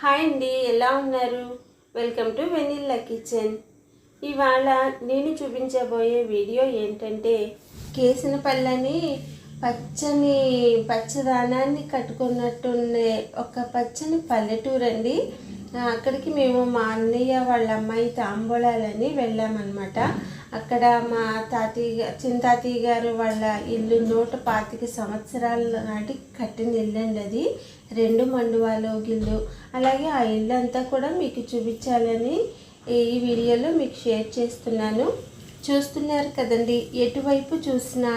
Hi అండి, ఎలా ఉన్నారు? Welcome to vanilla kitchen. ఇవాళ నేను చూపించబోయే వీడియో ఏంటంటే కేసిన పళ్ళని పచ్చదనాన్ని కట్టుకున్నట్టుండే ఒక పచ్చని పల్లెటూరు అండి. అక్కడికి మేము మా అన్నయ్య వాళ్ళ అమ్మాయి తాంబూలాలని వెళ్ళామన్నమాట. అక్కడ మా చిన్న తాతయ్య గారు వాళ్ళ ఇల్లు 125 సంవత్సరాల నాటి కట్టిన ఇల్లు అండి. అది 2 మండువాలో గిల్లు. అలాగే ఆ ఇల్లు అంతా కూడా మీకు చూపించాలని ఈ వీడియోలో మీకు షేర్ చేస్తున్నాను. చూస్తున్నారు కదండి, ఎటువైపు చూసినా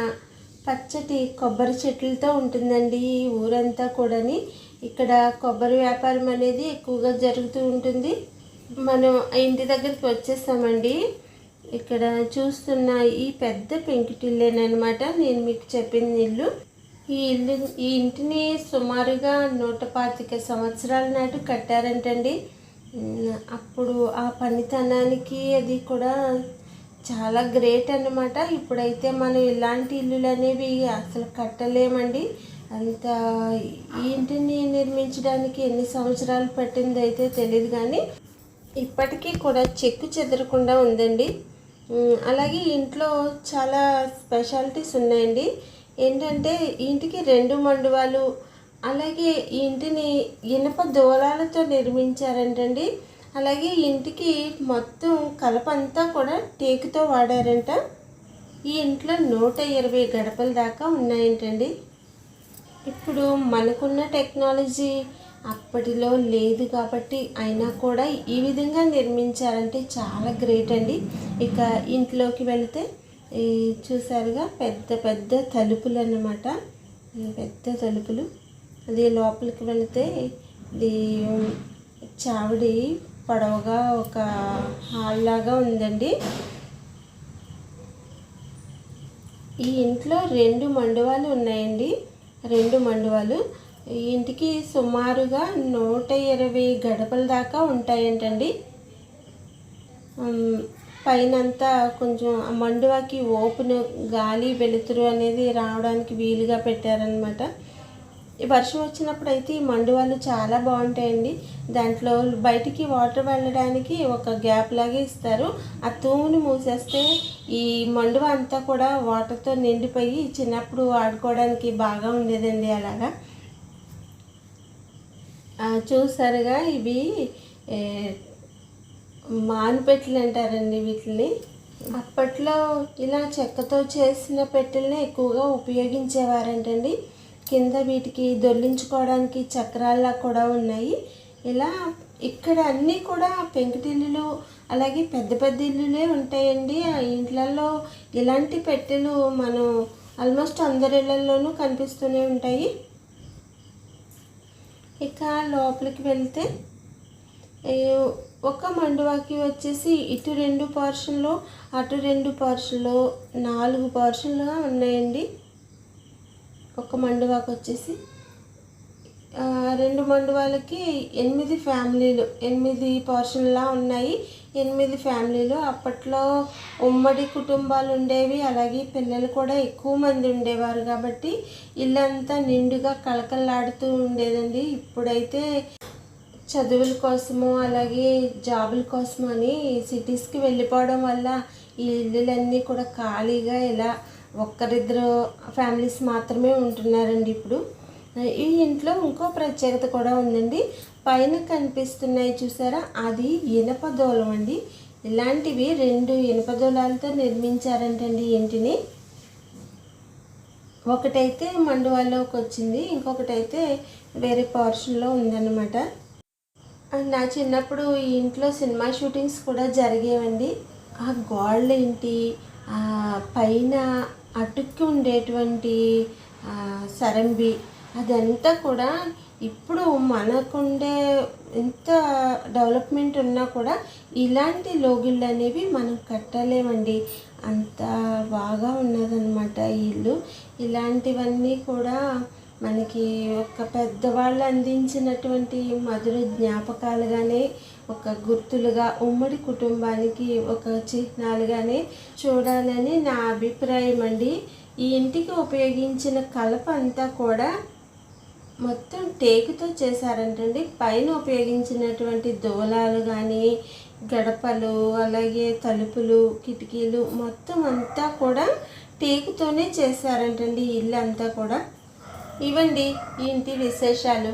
పచ్చటి కొబ్బరి చెట్లతో ఉంటుందండి ఈ ఊరంతా కూడాని. ఇక్కడ కొబ్బరి వ్యాపారం అనేది ఎక్కువగా జరుగుతూ ఉంటుంది. మనం ఇంటి దగ్గరికి వచ్చేస్తామండి. ఇక్కడ చూస్తున్న ఈ పెద్ద పెంకుటిల్లేనమాట నేను మీకు చెప్పిన ఇల్లు. ఈ ఇంటిని సుమారుగా 125 సంవత్సరాల నాటు కట్టారంటండి. అప్పుడు ఆ పనితనానికి అది కూడా చాలా గ్రేట్ అన్నమాట. ఇప్పుడైతే మనం ఇలాంటి ఇల్లులు అనేవి అసలు కట్టలేమండి. అంత ఈ ఇంటిని నిర్మించడానికి ఎన్ని సంవత్సరాలు పట్టిందో అయితే తెలియదు, కానీ ఇప్పటికీ కూడా చెక్కు చెదరకుండా ఉందండి. అలాగే ఇంట్లో చాలా స్పెషాలిటీస్ ఉన్నాయండి. ఏంటంటే ఇంటికి 2 మండువాలు, అలాగే ఈ ఇంటిని ఇనుప దూలాలతో నిర్మించారంటండి. అలాగే ఇంటికి మొత్తం కలపంతా కూడా టేకుతో వాడారంట. ఈ ఇంట్లో 120 గడపల దాకా ఉన్నాయంటండి. ఇప్పుడు మనకున్న టెక్నాలజీ అప్పటిలో లేదు కాబట్టి అయినా కూడా ఈ విధంగా నిర్మించారంటే చాలా గ్రేట్ అండి. ఇక ఇంట్లోకి వెళితే చూసారుగా పెద్ద పెద్ద తలుపులు అన్నమాట. పెద్ద తలుపులు. అది లోపలికి వెళితే ఇది చావిడి పొడవుగా ఒక హాల్ లాగా ఉందండి. ఈ ఇంట్లో 2 మండువాలు ఉన్నాయండి. 2 మండువాలు. ఈ ఇంటికి సుమారుగా 120 గడపల దాకా ఉంటాయంటండి. పైనంతా కొంచెం మండువాకి ఓపెన్ గాలి వెలుతురు అనేది రావడానికి వీలుగా పెట్టారనమాట. వర్షం వచ్చినప్పుడు అయితే ఈ మండువాలు చాలా బాగుంటాయండి. దాంట్లో బయటికి వాటర్ వెళ్ళడానికి ఒక గ్యాప్ లాగే ఇస్తారు. ఆ తూముని మూసేస్తే ఈ మండువ అంతా కూడా వాటర్తో నిండిపోయి చిన్నప్పుడు ఆడుకోవడానికి బాగా ఉండేదండి. అలాగా చూసారుగా, ఇవి మానుపెట్టెలు అంటారండి వీటిని. అప్పట్లో ఇలా చెక్కతో చేసిన పెట్టెల్ని ఎక్కువగా ఉపయోగించేవారంటండి. కింద వీటికి దొర్లించుకోవడానికి చక్రాల్లా కూడా ఉన్నాయి. ఇలా ఇక్కడ అన్నీ కూడా పెంకుటిల్లులు, అలాగే పెద్ద పెద్ద ఇల్లులే ఉంటాయండి. ఆ ఇంట్లలో ఇలాంటి పెట్టెలు మనం ఆల్మోస్ట్ అందరి ఇళ్లలోనూ కనిపిస్తూనే ఉంటాయి. ఇక లోపలికి వెళ్తే ఒక మండువాకి వచ్చేసి ఇటు 2 పోర్షన్లు, అటు 2 పోర్షన్లు, 4 పోర్షన్లుగా ఉన్నాయండి. ఒక మండువాకి వచ్చేసి 2 మండువాలకి 8 ఫ్యామిలీలు, 8 పోర్షన్లా ఉన్నాయి. 8 ఫ్యామిలీలు. అప్పట్లో ఉమ్మడి కుటుంబాలు ఉండేవి. అలాగే పిల్లలు కూడా ఎక్కువ మంది ఉండేవారు కాబట్టి ఇల్లంతా నిండుగా కళకళలాడుతూ ఉండేదండి. ఇప్పుడైతే చదువుల కోసము అలాగే జాబుల కోసము అని సిటీస్కి వెళ్ళిపోవడం వల్ల ఈ ఇల్లులన్నీ కూడా ఖాళీగా ఇలా ఒక్కరిద్దరు ఫ్యామిలీస్ మాత్రమే ఉంటున్నారండి ఇప్పుడు. ఈ ఇంట్లో ఇంకో ప్రత్యేకత కూడా ఉందండి. పైన కనిపిస్తున్నాయి చూసారా, అది ఇనప దూలం అండి. ఇలాంటివి 2 ఇనప దూలాలతో నిర్మించారంటండి ఇంటిని. ఒకటైతే మండువాలోకి వచ్చింది, ఇంకొకటైతే వేరే పోర్షన్లో ఉందన్నమాట. నా చిన్నప్పుడు ఈ ఇంట్లో సినిమా షూటింగ్స్ కూడా జరిగేవండి. ఆ గోళ్ళ ఇంటి పైన అటుక్కి ఉండేటువంటి సరంబి అదంతా కూడా ఇప్పుడు మనకుండే ఎంత డెవలప్మెంట్ ఉన్నా కూడా ఇలాంటి లోగిళ్ళు అనేవి మనం కట్టలేమండి. అంత బాగా ఉన్నదన్నమాట ఈ ఇల్లు. ఇలాంటివన్నీ కూడా మనకి ఒక పెద్దవాళ్ళు అందించినటువంటి మధుర జ్ఞాపకాలుగానే, ఒక గుర్తులుగా, ఉమ్మడి కుటుంబానికి ఒక చిహ్నాలుగానే చూడాలని నా అభిప్రాయం అండి. ఈ ఇంటికి ఉపయోగించిన కలప అంతా కూడా మొత్తం టేకుతో చేశారంటండి. పైన ఉపయోగించినటువంటి దూలాలు కానీ, గడపలు, అలాగే తలుపులు, కిటికీలు మొత్తం అంతా కూడా టేకుతోనే చేశారంటండి. ఇల్లు అంతా కూడా. ఇవండి ఈ ఇంటి విశేషాలు.